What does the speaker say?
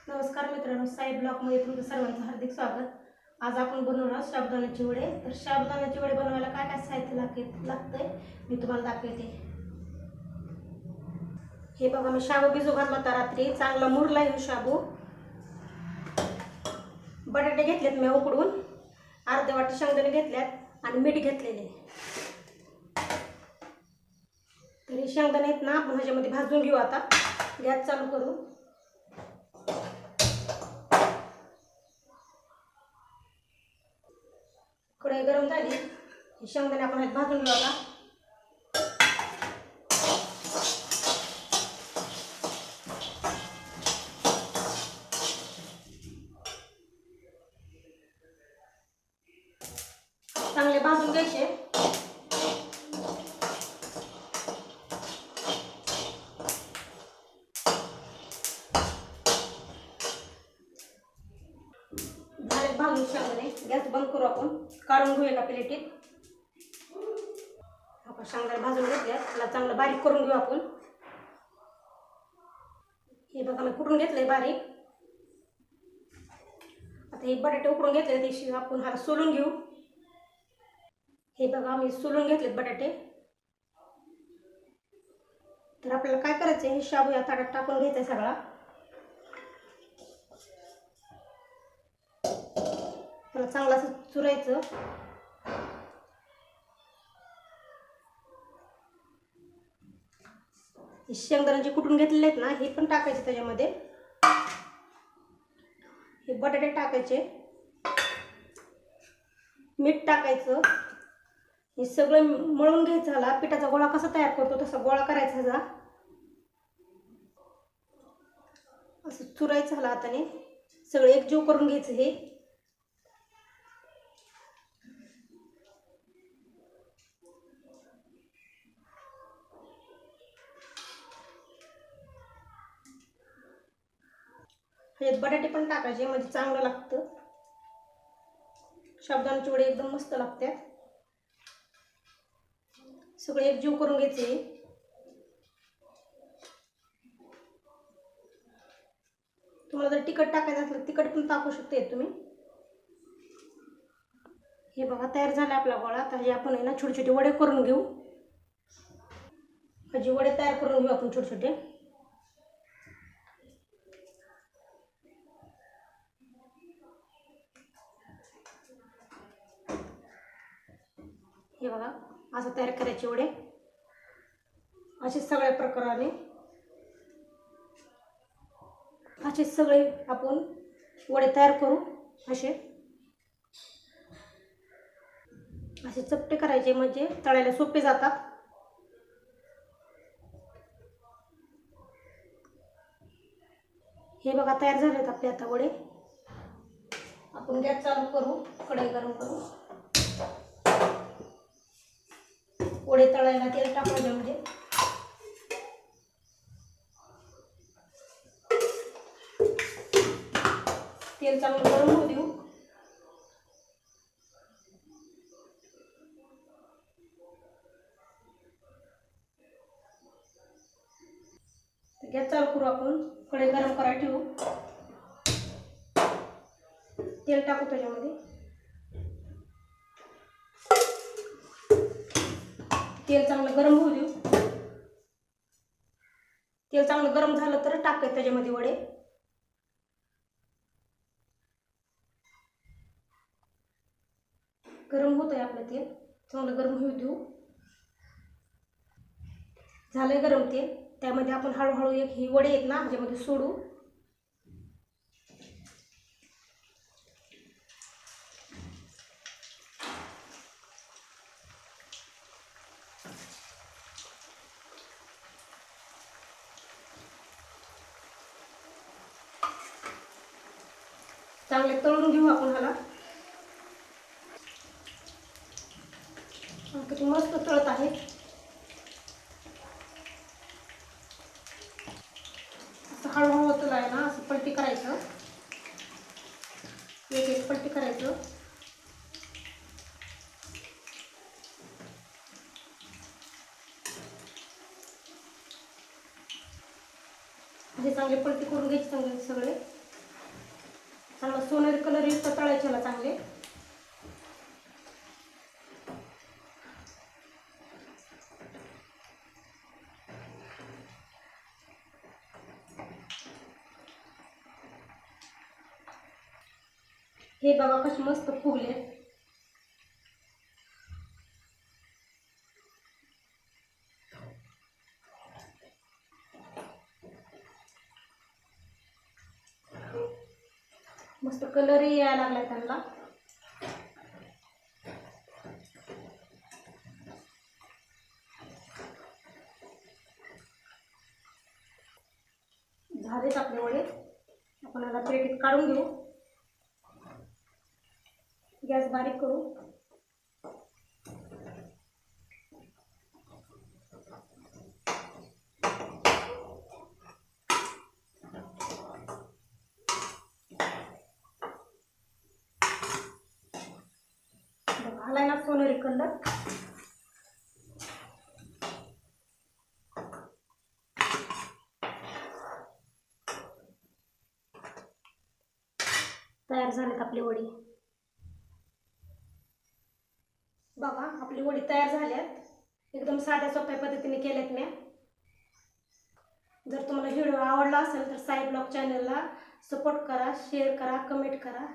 नमस्कार मित्रांनो, साई ब्लॉगमध्ये तुमचं सर्वांचं हार्दिक स्वागत. आज आपण बनवणार आहोत साबुदाण्याचे वडे. तर साबुदाण्याचे वडे बनवायला काय काय साहित्य लागतंय मी तुम्हाला दाखवते. हे बघा, मी शाबू भिजू घातला होता रात्री, चांगला मुरला आहे शाबू. बटाटे घेतलेत मी उकडून, अर्धे वाटी शेंगदाणे घेतल्यात आणि मीठ घेतलेले. तर हे शेंगदाणे आहेत ना, आपण ह्याच्यामध्ये भाजून घेऊ. आता गॅस चालू करू. कढई गरम झाली, शेंगदाणे आपण ह्यात भाजून घेऊ. आता चांगले भाजून घ्यायचे. झाले भाजून शेंगदाणे. गॅस बंद करू. आपण काढून घेऊ एका प्लेटीत. आपण शेंगदाणे भाजून घेतले, त्याला चांगलं बारीक करून घेऊ आपण. हे बघा, मी कुटून घेतलंय बारीक. आता हे बटाटे उकडून घेतले, ते आपण ह्याला सोलून घेऊ. हे बघा, मी सोलून घेतलेत बटाटे. तर आपल्याला काय करायचं, हे शाबू या ताटात टाकून घ्यायचा सगळा. त्याला चांगलं असं चुरायचं. हे शेंगदाणे कुटून घेतलेले आहेत ना, हे पण टाकायचे त्याच्यामध्ये. हे बटाटे टाकायचे, मीठ टाकायचं. हे सगळं मळून घ्यायचं. ह्याला पिठाचा गोळा कसा तयार करतो तसा गोळा करायचा ह्याचा. असं चुरायचं ह्याला हाताने, सगळं एकजीव करून घ्यायचं. हे ह्याच्यात बटाटे पण टाकायचे, म्हणजे चांगलं लागतं. साबुदाण्याचे वडे एकदम मस्त लागतात. सगळे एकजीव करून घ्यायचे. तुम्हाला जर तिखट टाकायचं असलं तिखट पण टाकू शकते तुम्ही. हे बघा, तयार झाला आपला गोळा. तर हे आपण आहे ना छोटे छोटे वडे करून घेऊ. ह्याचे वडे तयार करून घेऊ आपण छोटे छोटे. हे बघा, असं तयार करायचे वडे. असे सगळ्या प्रकाराने असे सगळे आपण वडे तयार करू. असे चपटे करायचे, म्हणजे तळायला सोपे जातात. हे बघा, तयार झालेत आपले आता वडे. आपण गॅस चालू करू, कढई गरम करू. वडे तळायला तेल टाकायचे, म्हणजे तेल चांगलं गरम होऊ देऊ. गॅस चालू करू. आपण कढई गरम करायला ठेवू. तेल टाकू त्याच्यामध्ये. तेल चांगलं गरम होऊ देऊ. तेल चांगलं गरम झालं तर टाकायचं त्याच्यामध्ये वडे. गरम होत आहे आपलं तेल, चांगलं गरम होऊ देऊ. झालंय गरम तेल. त्यामध्ये आपण हळूहळू एक ही वडे आहेत ना ह्याच्यामध्ये सोडू. चांगले तळून घेऊ आपण ह्याला. किती मस्त तळत आहे. असं हळूहळू होतं आहे ना, असं पलटी करायचं. एक एक पलटी करायचं. हे चांगले पलटी करून घ्यायचे चांगले सगळे. चांगला सोनेरी कलर युक्त तळायच्याला चांगले. हे बघा कसे मस्त फुगले. मस्त कलरही यायला लागलाय त्यांना. झालेत आपले वडे. आपण आता प्लेटीत काढून घेऊ. गॅस बारीक करू. आलाय ना सोनेरी कलर. तयार झालेत आपली वडी. बघा आपली वडी तयार झाल्यात. एकदम साध्या सोप्या पद्धतीने केल्यात मी. जर तुम्हाला व्हिडिओ आवडला असेल तर साई ब्लॉग चॅनलला सपोर्ट करा, शेअर करा, कमेंट करा.